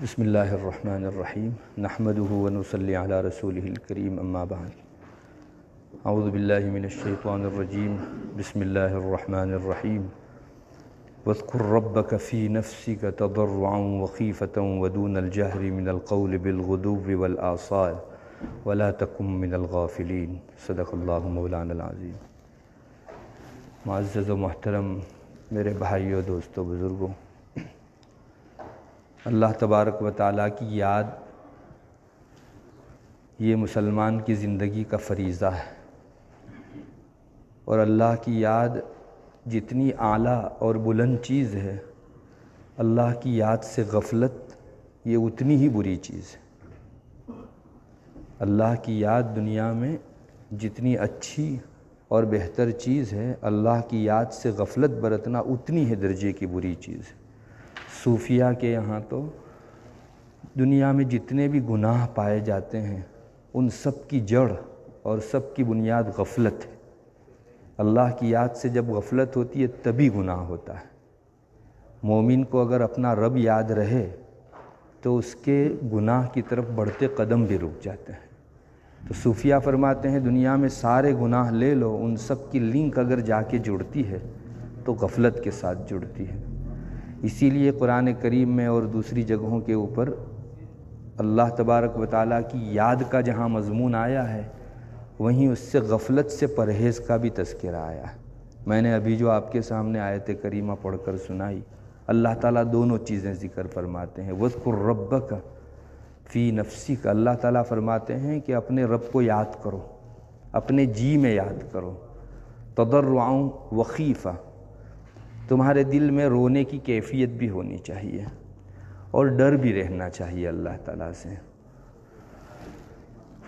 بسم اللہ الرحمن الرحیم نحمده ونصلی علی رسولہ الکریم اما بعد اعوذ باللہ من الشیطان الرجیم بسم اللہ الرحمن الرحیم واذکر ربک فی نفسک تضرعا وخیفة ودون الجہر من القول بالغدو والآصال ولا تکن من الغافلین صدق اللہ مولانا العظیم۔ معزز و محترم میرے بھائیوں، دوستوں، بزرگوں، اللہ تبارک و تعالیٰ کی یاد یہ مسلمان کی زندگی کا فریضہ ہے، اور اللہ کی یاد جتنی اعلیٰ اور بلند چیز ہے، اللہ کی یاد سے غفلت یہ اتنی ہی بری چیز ہے۔ اللہ کی یاد دنیا میں جتنی اچھی اور بہتر چیز ہے، اللہ کی یاد سے غفلت برتنا اتنی ہی درجے کی بری چیز ہے۔ صوفیہ کے یہاں تو دنیا میں جتنے بھی گناہ پائے جاتے ہیں ان سب کی جڑ اور سب کی بنیاد غفلت ہے۔ اللہ کی یاد سے جب غفلت ہوتی ہے تبھی گناہ ہوتا ہے۔ مومن کو اگر اپنا رب یاد رہے تو اس کے گناہ کی طرف بڑھتے قدم بھی رک جاتے ہیں۔ تو صوفیہ فرماتے ہیں دنیا میں سارے گناہ لے لو، ان سب کی لنک اگر جا کے جڑتی ہے تو غفلت کے ساتھ جڑتی ہے۔ اسی لیے قرآن کریم میں اور دوسری جگہوں کے اوپر اللہ تبارک و تعالیٰ کی یاد کا جہاں مضمون آیا ہے وہیں اس سے غفلت سے پرہیز کا بھی تذکرہ آیا ہے۔ میں نے ابھی جو آپ کے سامنے آیت کریمہ پڑھ کر سنائی، اللہ تعالیٰ دونوں چیزیں ذکر فرماتے ہیں۔ وَاذْكُرْ رَبَّكَ فِي نَفْسِكَ، اللہ تعالیٰ فرماتے ہیں کہ اپنے رب کو یاد کرو، اپنے جی میں یاد کرو۔ تضرعا وخیفہ، تمہارے دل میں رونے کی کیفیت بھی ہونی چاہیے اور ڈر بھی رہنا چاہیے اللہ تعالیٰ سے۔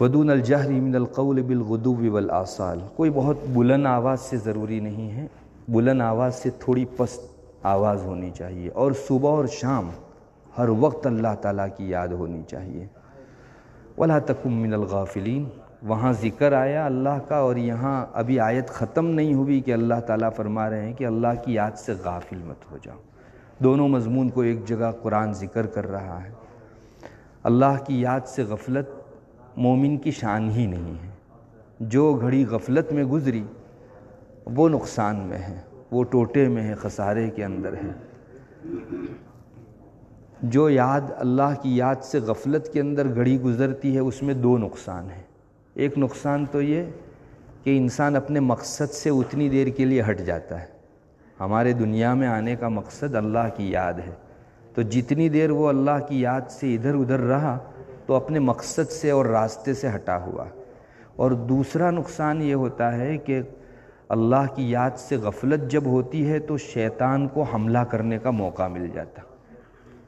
ودون الجہر من القول بالغدو والآصال، کوئی بہت بلند آواز سے ضروری نہیں ہے، بلند آواز سے تھوڑی پست آواز ہونی چاہیے، اور صبح اور شام ہر وقت اللہ تعالیٰ کی یاد ہونی چاہیے۔ ولا تکن من الغافلین، وہاں ذکر آیا اللہ کا، اور یہاں ابھی آیت ختم نہیں ہوئی کہ اللہ تعالیٰ فرما رہے ہیں کہ اللہ کی یاد سے غافل مت ہو جاؤ۔ دونوں مضمون کو ایک جگہ قرآن ذکر کر رہا ہے۔ اللہ کی یاد سے غفلت مومن کی شان ہی نہیں ہے۔ جو گھڑی غفلت میں گزری وہ نقصان میں ہے، وہ ٹوٹے میں ہے، خسارے کے اندر ہے۔ جو یاد اللہ کی یاد سے غفلت کے اندر گھڑی گزرتی ہے اس میں دو نقصان ہیں۔ ایک نقصان تو یہ کہ انسان اپنے مقصد سے اتنی دیر کے لیے ہٹ جاتا ہے۔ ہمارے دنیا میں آنے کا مقصد اللہ کی یاد ہے، تو جتنی دیر وہ اللہ کی یاد سے ادھر ادھر رہا تو اپنے مقصد سے اور راستے سے ہٹا ہوا۔ اور دوسرا نقصان یہ ہوتا ہے کہ اللہ کی یاد سے غفلت جب ہوتی ہے تو شیطان کو حملہ کرنے کا موقع مل جاتا۔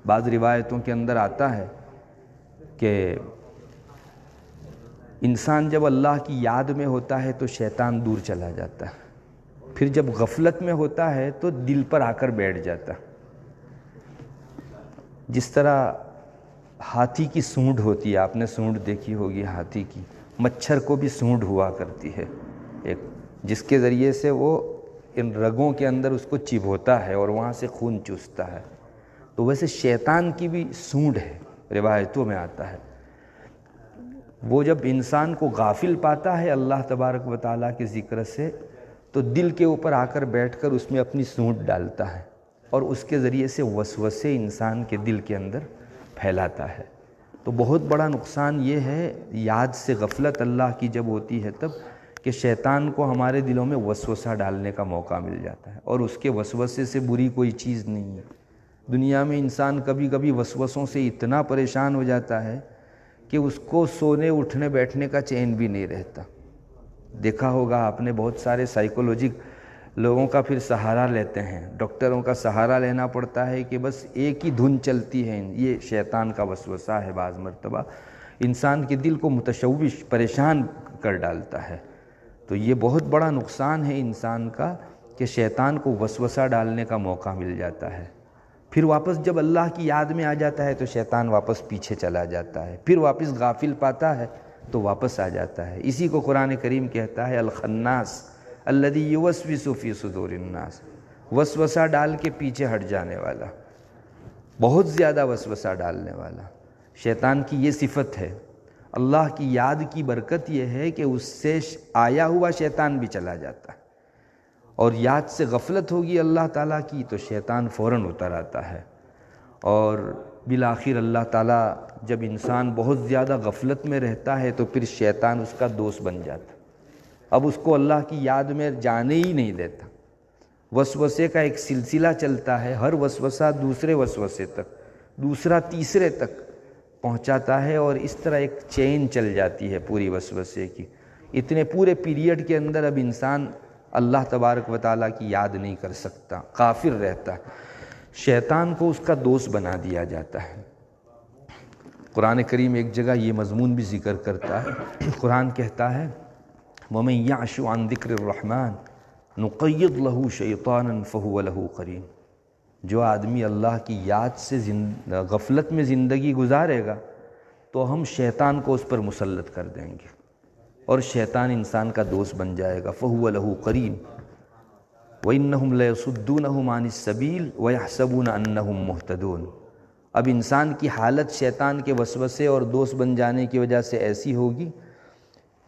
بعض روایتوں کے اندر آتا ہے کہ انسان جب اللہ کی یاد میں ہوتا ہے تو شیطان دور چلا جاتا ہے، پھر جب غفلت میں ہوتا ہے تو دل پر آ کر بیٹھ جاتا۔ جس طرح ہاتھی کی سونڈ ہوتی ہے، آپ نے سونڈ دیکھی ہوگی ہاتھی کی، مچھر کو بھی سونڈ ہوا کرتی ہے ایک، جس کے ذریعے سے وہ ان رگوں کے اندر اس کو چبھوتا ہے اور وہاں سے خون چوستا ہے۔ تو ویسے شیطان کی بھی سونڈ ہے، روایتوں میں آتا ہے۔ وہ جب انسان کو غافل پاتا ہے اللہ تبارک و تعالیٰ کے ذکر سے تو دل کے اوپر آ کر بیٹھ کر اس میں اپنی سونڈ ڈالتا ہے اور اس کے ذریعے سے وسوسے انسان کے دل کے اندر پھیلاتا ہے۔ تو بہت بڑا نقصان یہ ہے یاد سے غفلت اللہ کی جب ہوتی ہے تب، کہ شیطان کو ہمارے دلوں میں وسوسہ ڈالنے کا موقع مل جاتا ہے، اور اس کے وسوسے سے بری کوئی چیز نہیں ہے۔ دنیا میں انسان کبھی کبھی وسوسوں سے اتنا پریشان ہو جاتا ہے کہ اس کو سونے اٹھنے بیٹھنے کا چین بھی نہیں رہتا۔ دیکھا ہوگا آپ نے، بہت سارے سائیکولوجک لوگوں کا پھر سہارا لیتے ہیں، ڈاکٹروں کا سہارا لینا پڑتا ہے کہ بس ایک ہی دھن چلتی ہے۔ یہ شیطان کا وسوسہ ہے، بعض مرتبہ انسان کے دل کو متشوش، پریشان کر ڈالتا ہے۔ تو یہ بہت بڑا نقصان ہے انسان کا کہ شیطان کو وسوسہ ڈالنے کا موقع مل جاتا ہے۔ پھر واپس جب اللہ کی یاد میں آ جاتا ہے تو شیطان واپس پیچھے چلا جاتا ہے، پھر واپس غافل پاتا ہے تو واپس آ جاتا ہے۔ اسی کو قرآن کریم کہتا ہے الخناس الذی یوسوس فی صدور الناس، وسوسہ ڈال کے پیچھے ہٹ جانے والا۔ بہت زیادہ وسوسہ ڈالنے والا۔ شیطان کی یہ صفت ہے۔ اللہ کی یاد کی برکت یہ ہے کہ اس سے آیا ہوا شیطان بھی چلا جاتا ہے، اور یاد سے غفلت ہوگی اللہ تعالیٰ کی تو شیطان فوراً اتر آتا ہے، اور بالآخر اللہ تعالیٰ جب انسان بہت زیادہ غفلت میں رہتا ہے تو پھر شیطان اس کا دوست بن جاتا، اب اس کو اللہ کی یاد میں جانے ہی نہیں دیتا۔ وسوسے کا ایک سلسلہ چلتا ہے، ہر وسوسہ دوسرے وسوسے تک، دوسرا تیسرے تک پہنچاتا ہے، اور اس طرح ایک چین چل جاتی ہے پوری وسوسے کی۔ اتنے پورے پیریڈ کے اندر اب انسان اللہ تبارک و تعالیٰ کی یاد نہیں کر سکتا، غافل رہتا ہے، شیطان کو اس کا دوست بنا دیا جاتا ہے۔ قرآن کریم ایک جگہ یہ مضمون بھی ذکر کرتا ہے، قرآن کہتا ہے وَمَن يَعْشُ عَن ذِكْرِ الرَّحْمَنِ نُقَيِّضْ لَهُ شَيْطَانًا فَهُوَ لَهُ قَرِينٌ۔ جو آدمی اللہ کی یاد سے غفلت میں زندگی گزارے گا تو ہم شیطان کو اس پر مسلط کر دیں گے، اور شیطان انسان کا دوست بن جائے گا۔ فَهُوَ لَهُ قَرِينٌ وَإِنَّهُمْ لَيَصُدُّونَهُمْ عَنِ السَّبِيلِ وَيَحْسَبُونَ أَنَّهُمْ مُهْتَدُونَ۔ اب انسان کی حالت شیطان کے وسوسے اور دوست بن جانے کی وجہ سے ایسی ہوگی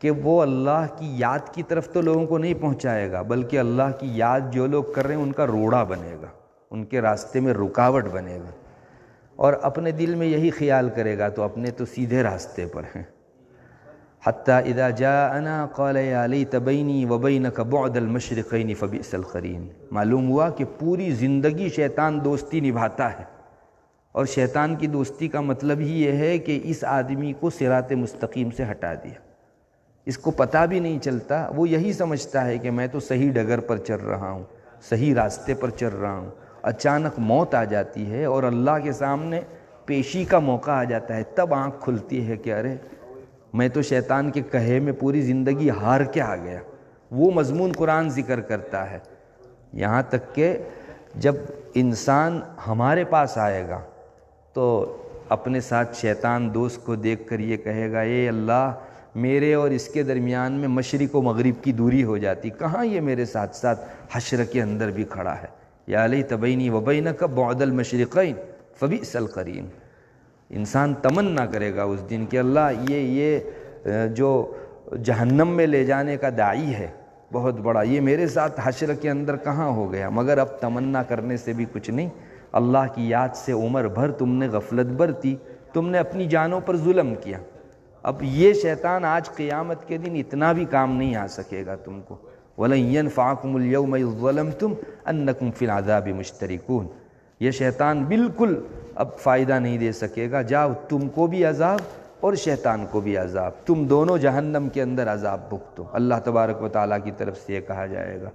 کہ وہ اللہ کی یاد کی طرف تو لوگوں کو نہیں پہنچائے گا، بلکہ اللہ کی یاد جو لوگ کر رہے ہیں ان کا روڑا بنے گا، ان کے راستے میں رکاوٹ بنے گا، اور اپنے دل میں یہی خیال کرے گا تو اپنے تو سیدھے راستے پر ہیں۔ حتیٰ اذا جاءنا قال یا لیت بینی وبینک بعد المشرقین فبئس القرین۔ معلوم ہوا کہ پوری زندگی شیطان دوستی نبھاتا ہے، اور شیطان کی دوستی کا مطلب ہی یہ ہے کہ اس آدمی کو صراط مستقیم سے ہٹا دیا، اس کو پتہ بھی نہیں چلتا، وہ یہی سمجھتا ہے کہ میں تو صحیح ڈگر پر چل رہا ہوں، صحیح راستے پر چل رہا ہوں، اچانک موت آ جاتی ہے اور اللہ کے سامنے پیشی کا موقع آ جاتا ہے، تب آنکھ کھلتی ہے کہ ارے میں تو شیطان کے کہے میں پوری زندگی ہار کے آ گیا۔ وہ مضمون قرآن ذکر کرتا ہے، یہاں تک کہ جب انسان ہمارے پاس آئے گا تو اپنے ساتھ شیطان دوست کو دیکھ کر یہ کہے گا اے اللہ میرے اور اس کے درمیان میں مشرق و مغرب کی دوری ہو جاتی، کہاں یہ میرے ساتھ ساتھ حشر کے اندر بھی کھڑا ہے۔ یا لیت بینی وبینک بعد المشرقین فبئس القرین۔ انسان تمنا کرے گا اس دن کہ اللہ یہ جو جہنم میں لے جانے کا داعی ہے بہت بڑا، یہ میرے ساتھ حشر کے اندر کہاں ہو گیا۔ مگر اب تمنا کرنے سے بھی کچھ نہیں، اللہ کی یاد سے عمر بھر تم نے غفلت برتی، تم نے اپنی جانوں پر ظلم کیا، اب یہ شیطان آج قیامت کے دن اتنا بھی کام نہیں آ سکے گا تم کو۔ وَلَن يَنفَعَكُمُ الْيَوْمَ إِذ ظَّلَمْتُمْ أَنَّكُمْ فِي الْعَذَابِ مُشْتَرِكُونَ۔ یہ شیطان بالکل اب فائدہ نہیں دے سکے گا، جاؤ تم کو بھی عذاب اور شیطان کو بھی عذاب، تم دونوں جہنم کے اندر عذاب بھگتو، اللہ تبارک و تعالیٰ کی طرف سے یہ کہا جائے گا۔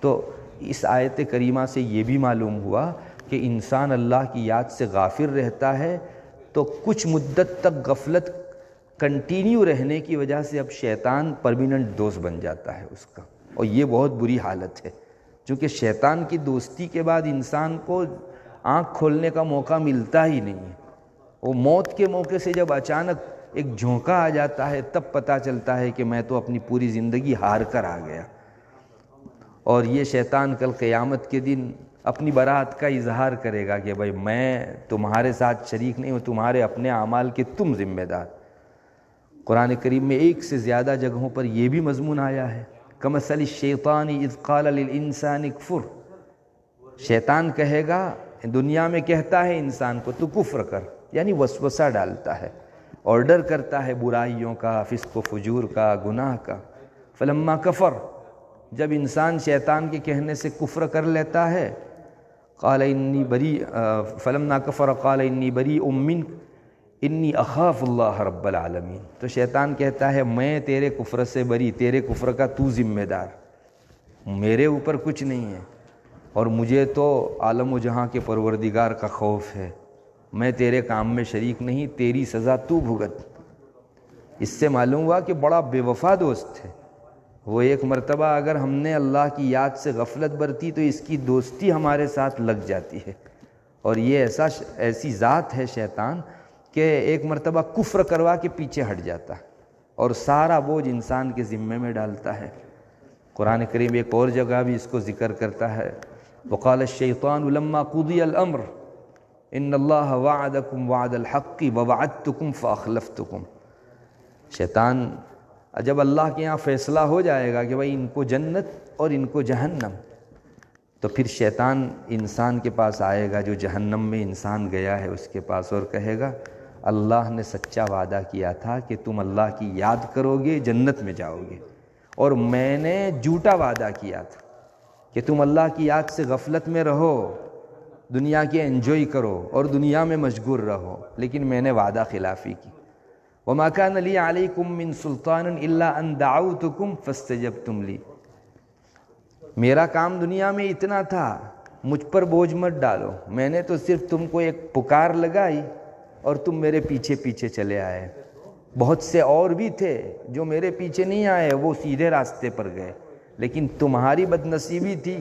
تو اس آیت کریمہ سے یہ بھی معلوم ہوا کہ انسان اللہ کی یاد سے غافل رہتا ہے تو کچھ مدت تک غفلت کنٹینیو رہنے کی وجہ سے اب شیطان پرمیننٹ دوست بن جاتا ہے اس کا، اور یہ بہت بری حالت ہے، چونکہ شیطان کی دوستی کے بعد انسان کو آنکھ کھولنے کا موقع ملتا ہی نہیں ہے۔ وہ موت کے موقع سے جب اچانک ایک جھونکا آ جاتا ہے تب پتہ چلتا ہے کہ میں تو اپنی پوری زندگی ہار کر آ گیا، اور یہ شیطان کل قیامت کے دن اپنی برات کا اظہار کرے گا کہ بھائی میں تمہارے ساتھ شریک نہیں ہوں، تمہارے اپنے اعمال کے تم ذمہ دار۔ قرآن کریم میں ایک سے زیادہ جگہوں پر یہ بھی مضمون آیا ہے، کمثل الشیطان اذ قال للانسان اکفر۔ شیطان کہے گا، دنیا میں کہتا ہے انسان کو تو کفر کر، یعنی وسوسہ ڈالتا ہے، آرڈر کرتا ہے برائیوں کا، فسق و فجور کا، گناہ کا۔ فلما کفر، جب انسان شیطان کے کہنے سے کفر کر لیتا ہے، قال انی بری فلما کفر قال انی بریء منک انی اخاف اللہ رب العالمین۔ تو شیطان کہتا ہے میں تیرے کفر سے بری، تیرے کفر کا تو ذمہ دار، میرے اوپر کچھ نہیں ہے، اور مجھے تو عالم و جہاں کے پروردگار کا خوف ہے، میں تیرے کام میں شریک نہیں، تیری سزا تو بھگت۔ اس سے معلوم ہوا کہ بڑا بے وفا دوست ہے وہ۔ ایک مرتبہ اگر ہم نے اللہ کی یاد سے غفلت برتی تو اس کی دوستی ہمارے ساتھ لگ جاتی ہے، اور یہ ایسی ذات ہے شیطان کہ ایک مرتبہ کفر کروا کے پیچھے ہٹ جاتا ہے اور سارا بوجھ انسان کے ذمے میں ڈالتا ہے۔ قرآن کریم ایک اور جگہ بھی اس کو ذکر کرتا ہے، وقال الشیطان لما قضی الامر ان اللہ وعدکم وعد الحق ووعدتکم فاخلفتکم۔ شیطان جب اللہ کے یہاں فیصلہ ہو جائے گا کہ بھائی ان کو جنت اور ان کو جہنم، تو پھر شیطان انسان کے پاس آئے گا جو جہنم میں انسان گیا ہے اس کے پاس، اور کہے گا اللہ نے سچا وعدہ کیا تھا کہ تم اللہ کی یاد کرو گے جنت میں جاؤ گے، اور میں نے جھوٹا وعدہ کیا تھا کہ تم اللہ کی یاد سے غفلت میں رہو، دنیا کے انجوائے کرو اور دنیا میں مشغول رہو، لیکن میں نے وعدہ خلافی کی۔ وما كان لي عليكم من سلطان الا ان دعوتكم فاستجبتم لي۔ میرا کام دنیا میں اتنا تھا، مجھ پر بوجھ مت ڈالو، میں نے تو صرف تم کو ایک پکار لگائی اور تم میرے پیچھے پیچھے چلے آئے۔ بہت سے اور بھی تھے جو میرے پیچھے نہیں آئے، وہ سیدھے راستے پر گئے، لیکن تمہاری بد نصیبی تھی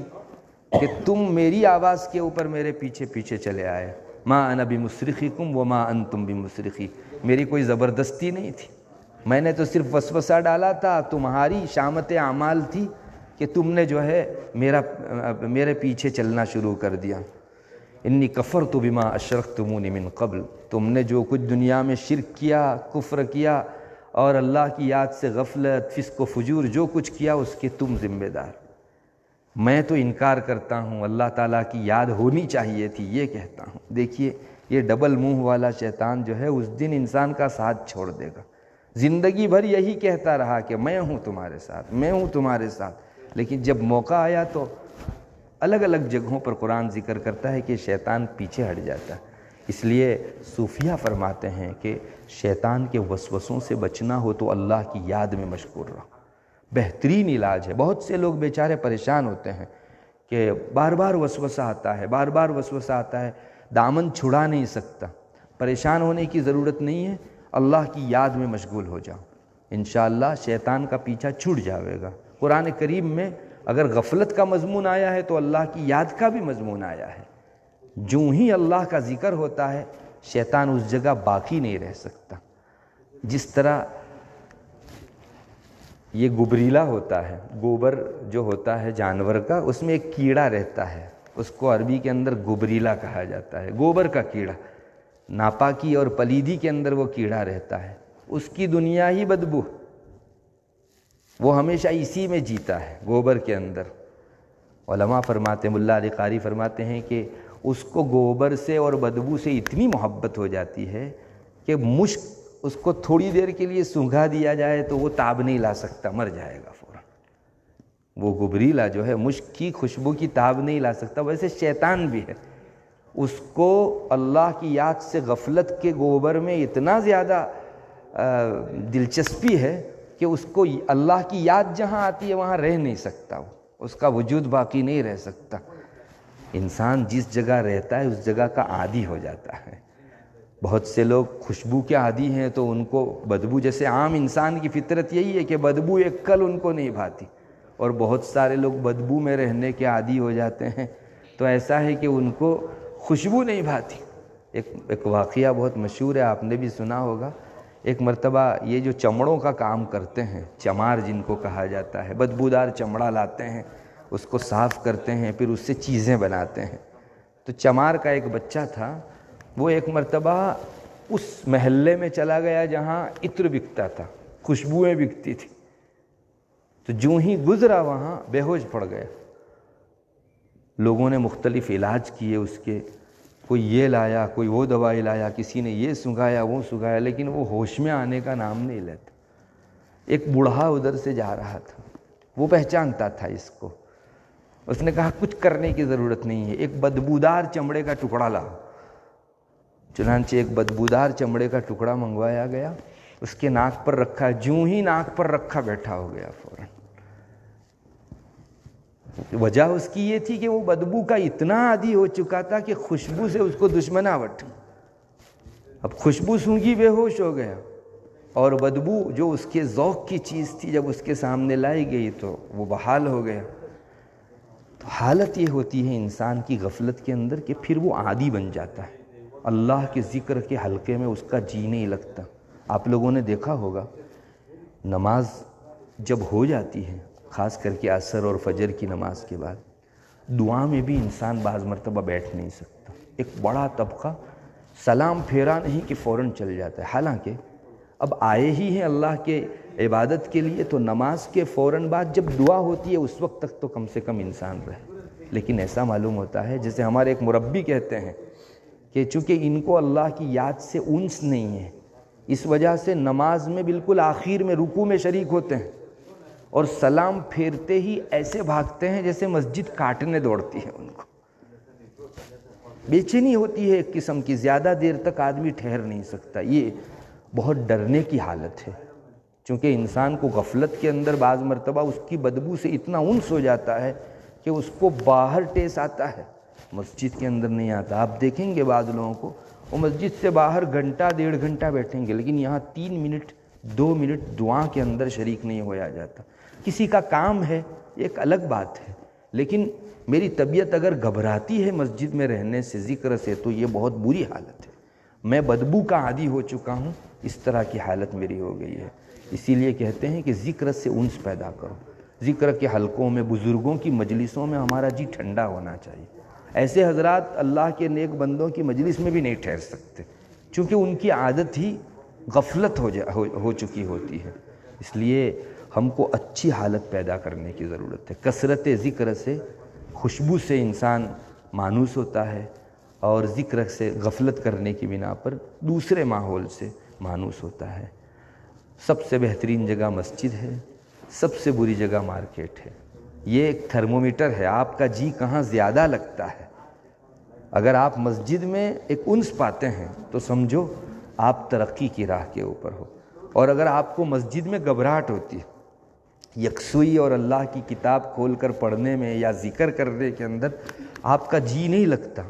کہ تم میری آواز کے اوپر میرے پیچھے پیچھے چلے آئے۔ ما انا بمصرخکم وما انتم بمصرخی، میری کوئی زبردستی نہیں تھی، میں نے تو صرف وسوسہ ڈالا تھا، تمہاری شامت اعمال تھی کہ تم نے جو ہے میرے پیچھے چلنا شروع کر دیا۔ انی کفرت بما اشرکتمونی من قبل، تم نے جو کچھ دنیا میں شرک کیا، کفر کیا اور اللہ کی یاد سے غفلت، فسق و فجور جو کچھ کیا اس کے تم ذمہ دار۔ میں تو انکار کرتا ہوں، اللہ تعالیٰ کی یاد ہونی چاہیے تھی، یہ کہتا ہوں۔ دیکھیے یہ ڈبل منہ والا شیطان جو ہے اس دن انسان کا ساتھ چھوڑ دے گا۔ زندگی بھر یہی کہتا رہا کہ میں ہوں تمہارے ساتھ، میں ہوں تمہارے ساتھ، لیکن جب موقع آیا تو الگ الگ جگہوں پر قرآن ذکر کرتا ہے کہ شیطان پیچھے ہٹ جاتا ہے۔ اس لیے صوفیہ فرماتے ہیں کہ شیطان کے وسوسوں سے بچنا ہو تو اللہ کی یاد میں مشغول رہو، بہترین علاج ہے۔ بہت سے لوگ بیچارے پریشان ہوتے ہیں کہ بار بار وسوسہ آتا ہے، بار بار وسوسہ آتا ہے، دامن چھڑا نہیں سکتا۔ پریشان ہونے کی ضرورت نہیں ہے، اللہ کی یاد میں مشغول ہو جاؤ، انشاءاللہ شیطان کا پیچھا چھوٹ جاوے گا۔ قرآن کریم میں اگر غفلت کا مضمون آیا ہے تو اللہ کی یاد کا بھی مضمون آیا ہے۔ جو ہی اللہ کا ذکر ہوتا ہے شیطان اس جگہ باقی نہیں رہ سکتا۔ جس طرح یہ گبریلا ہوتا ہے، گوبر جو ہوتا ہے جانور کا، اس میں ایک کیڑا رہتا ہے، اس کو عربی کے اندر گبریلا کہا جاتا ہے، گوبر کا کیڑا، ناپاکی اور پلیدی کے اندر وہ کیڑا رہتا ہے، اس کی دنیا ہی بدبو، وہ ہمیشہ اسی میں جیتا ہے، گوبر کے اندر۔ علماء فرماتے ہیں، ملا علی قاری فرماتے ہیں کہ اس کو گوبر سے اور بدبو سے اتنی محبت ہو جاتی ہے کہ مشک اس کو تھوڑی دیر کے لیے سونگھا دیا جائے تو وہ تاب نہیں لا سکتا، مر جائے گا فوراً۔ وہ گبریلا جو ہے مشک کی خوشبو کی تاب نہیں لا سکتا۔ ویسے شیطان بھی ہے، اس کو اللہ کی یاد سے غفلت کے گوبر میں اتنا زیادہ دلچسپی ہے کہ اس کو اللہ کی یاد جہاں آتی ہے وہاں رہ نہیں سکتا، اس کا وجود باقی نہیں رہ سکتا۔ انسان جس جگہ رہتا ہے اس جگہ کا عادی ہو جاتا ہے۔ بہت سے لوگ خوشبو کے عادی ہیں تو ان کو بدبو، جیسے عام انسان کی فطرت یہی ہے کہ بدبو ایک کل ان کو نہیں بھاتی، اور بہت سارے لوگ بدبو میں رہنے کے عادی ہو جاتے ہیں تو ایسا ہے کہ ان کو خوشبو نہیں بھاتی۔ ایک واقعہ بہت مشہور ہے، آپ نے بھی سنا ہوگا۔ ایک مرتبہ یہ جو چمڑوں کا کام کرتے ہیں، چمار جن کو کہا جاتا ہے، بدبودار چمڑا لاتے ہیں، اس کو صاف کرتے ہیں، پھر اس سے چیزیں بناتے ہیں۔ تو چمار کا ایک بچہ تھا، وہ ایک مرتبہ اس محلے میں چلا گیا جہاں عطر بکتا تھا، خوشبوئیں بکتی تھی، تو جو ہی گزرا وہاں بے ہوش پڑ گیا۔ لوگوں نے مختلف علاج کیے اس کے، کوئی یہ لایا، کوئی وہ دوائی لایا، کسی نے یہ سنگھایا وہ سنگھایا، لیکن وہ ہوش میں آنے کا نام نہیں لیتا۔ ایک بوڑھا ادھر سے جا رہا تھا، وہ پہچانتا تھا اس کو، اس نے کہا کچھ کرنے کی ضرورت نہیں ہے، ایک بدبودار چمڑے کا ٹکڑا لا۔ چنانچہ ایک بدبودار چمڑے کا ٹکڑا منگوایا گیا، اس کے ناک پر رکھا، جوں ہی ناک پر رکھا بیٹھا ہو گیا فوراً۔ وجہ اس کی یہ تھی کہ وہ بدبو کا اتنا عادی ہو چکا تھا کہ خوشبو سے اس کو دشمناوٹ، اب خوشبو سونگھی بے ہوش ہو گیا، اور بدبو جو اس کے ذوق کی چیز تھی جب اس کے سامنے لائی گئی تو وہ بحال ہو گیا۔ تو حالت یہ ہوتی ہے انسان کی غفلت کے اندر کہ پھر وہ عادی بن جاتا ہے، اللہ کے ذکر کے حلقے میں اس کا جی نہیں لگتا۔ آپ لوگوں نے دیکھا ہوگا نماز جب ہو جاتی ہے، خاص کر کے عصر اور فجر کی نماز کے بعد، دعا میں بھی انسان بعض مرتبہ بیٹھ نہیں سکتا، ایک بڑا طبقہ سلام پھیرا نہیں کہ فوراً چل جاتا ہے، حالانکہ اب آئے ہی ہیں اللہ کے عبادت کے لیے تو نماز کے فوراً بعد جب دعا ہوتی ہے اس وقت تک تو کم سے کم انسان رہے۔ لیکن ایسا معلوم ہوتا ہے جیسے ہمارے ایک مربی کہتے ہیں کہ چونکہ ان کو اللہ کی یاد سے انس نہیں ہے، اس وجہ سے نماز میں بالکل آخر میں رکوع میں شریک ہوتے ہیں اور سلام پھیرتے ہی ایسے بھاگتے ہیں جیسے مسجد کاٹنے دوڑتی ہے، ان کو بے چینی ہوتی ہے ایک قسم کی، زیادہ دیر تک آدمی ٹھہر نہیں سکتا۔ یہ بہت ڈرنے کی حالت ہے، چونکہ انسان کو غفلت کے اندر بعض مرتبہ اس کی بدبو سے اتنا انس ہو جاتا ہے کہ اس کو باہر ٹیس آتا ہے، مسجد کے اندر نہیں آتا۔ آپ دیکھیں گے بعض لوگوں کو وہ مسجد سے باہر گھنٹہ 1.5 گھنٹہ بیٹھیں گے لیکن یہاں 3 منٹ 2 منٹ دعا کے اندر شریک نہیں ہویا جاتا۔ کسی کا کام ہے ایک الگ بات ہے، لیکن میری طبیعت اگر گھبراتی ہے مسجد میں رہنے سے، ذکر سے، تو یہ بہت بری حالت ہے۔ میں بدبو کا عادی ہو چکا ہوں، اس طرح کی حالت میری ہو گئی ہے۔ اسی لیے کہتے ہیں کہ ذکر سے انس پیدا کرو، ذکر کے حلقوں میں، بزرگوں کی مجلسوں میں ہمارا جی ٹھنڈا ہونا چاہیے۔ ایسے حضرات اللہ کے نیک بندوں کی مجلس میں بھی نہیں ٹھہر سکتے، چونکہ ان کی عادت ہی غفلت ہو چکی ہوتی ہے۔ اس لیے ہم کو اچھی حالت پیدا کرنے کی ضرورت ہے۔ کثرت ذکر سے، خوشبو سے انسان مانوس ہوتا ہے، اور ذکر سے غفلت کرنے کی بنا پر دوسرے ماحول سے مانوس ہوتا ہے۔ سب سے بہترین جگہ مسجد ہے، سب سے بری جگہ مارکیٹ ہے۔ یہ ایک تھرمومیٹر ہے، آپ کا جی کہاں زیادہ لگتا ہے۔ اگر آپ مسجد میں ایک انس پاتے ہیں تو سمجھو آپ ترقی کی راہ کے اوپر ہو، اور اگر آپ کو مسجد میں گھبراہٹ ہوتی ہے یکسوئی اور اللہ کی کتاب کھول کر پڑھنے میں یا ذکر کرنے کے اندر آپ کا جی نہیں لگتا،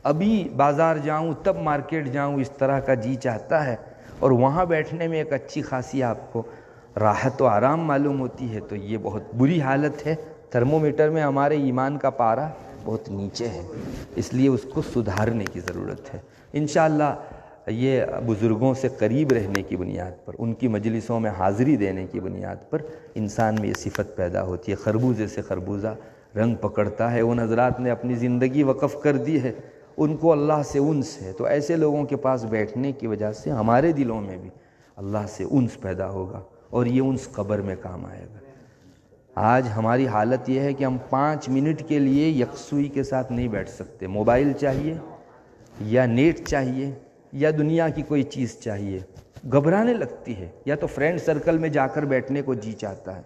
ابھی بازار جاؤں تب مارکیٹ جاؤں اس طرح کا جی چاہتا ہے، اور وہاں بیٹھنے میں ایک اچھی خاصی آپ کو راحت و آرام معلوم ہوتی ہے، تو یہ بہت بری حالت ہے۔ تھرمومیٹر میں ہمارے ایمان کا پارہ بہت نیچے ہے، اس لیے اس کو سدھارنے کی ضرورت ہے۔ انشاءاللہ یہ بزرگوں سے قریب رہنے کی بنیاد پر، ان کی مجلسوں میں حاضری دینے کی بنیاد پر انسان میں یہ صفت پیدا ہوتی ہے۔ خربوزے سے خربوزہ رنگ پکڑتا ہے۔ ان حضرات نے اپنی زندگی وقف کر دی ہے، ان کو اللہ سے انس ہے، تو ایسے لوگوں کے پاس بیٹھنے کی وجہ سے ہمارے دلوں میں بھی اللہ سے انس پیدا ہوگا، اور یہ انس قبر میں کام آئے گا۔ آج ہماری حالت یہ ہے کہ ہم 5 منٹ کے لیے یکسوئی کے ساتھ نہیں بیٹھ سکتے، موبائل چاہیے یا نیٹ چاہیے یا دنیا کی کوئی چیز چاہیے، گھبرانے لگتی ہے، یا تو فرینڈ سرکل میں جا کر بیٹھنے کو جی چاہتا ہے۔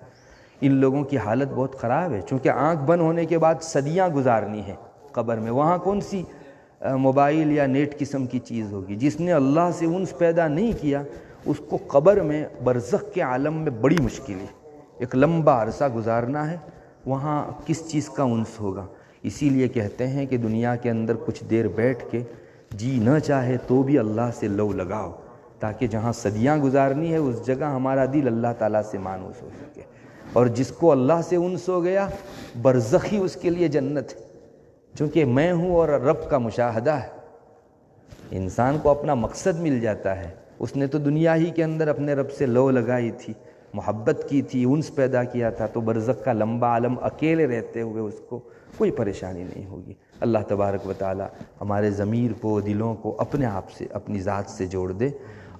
ان لوگوں کی حالت بہت خراب ہے، چونکہ آنکھ بند ہونے کے بعد صدیاں گزارنی ہے قبر میں، وہاں کون سی موبائل یا نیٹ قسم کی چیز ہوگی۔ جس نے اللہ سے انس پیدا نہیں کیا اس کو قبر میں برزخ کے عالم میں بڑی مشکل ہے، ایک لمبا عرصہ گزارنا ہے، وہاں کس چیز کا انس ہوگا۔ اسی لیے کہتے ہیں کہ دنیا کے اندر کچھ دیر بیٹھ کے جی نہ چاہے تو بھی اللہ سے لو لگاؤ، تاکہ جہاں صدیاں گزارنی ہے اس جگہ ہمارا دل اللہ تعالیٰ سے مانوس ہو سکے۔ اور جس کو اللہ سے انس ہو گیا برزخ ہی اس کے لیے جنت ہے، چونکہ میں ہوں اور رب کا مشاہدہ ہے۔ انسان کو اپنا مقصد مل جاتا ہے، اس نے تو دنیا ہی کے اندر اپنے رب سے لو لگائی تھی، محبت کی تھی، انس پیدا کیا تھا، تو برزخ کا لمبا عالم اکیلے رہتے ہوئے اس کو کوئی پریشانی نہیں ہوگی۔ اللہ تبارک و تعالی ہمارے ضمیر کو، دلوں کو اپنے آپ سے، اپنی ذات سے جوڑ دے،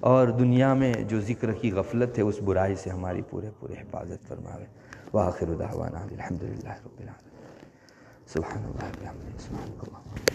اور دنیا میں جو ذکر کی غفلت ہے اس برائی سے ہماری پورے حفاظت فرماوے۔ وآخر دعوانا الحمدللہ رب العالمین۔ سبحان اللہ وبحمدہ، سبحانک اللہم۔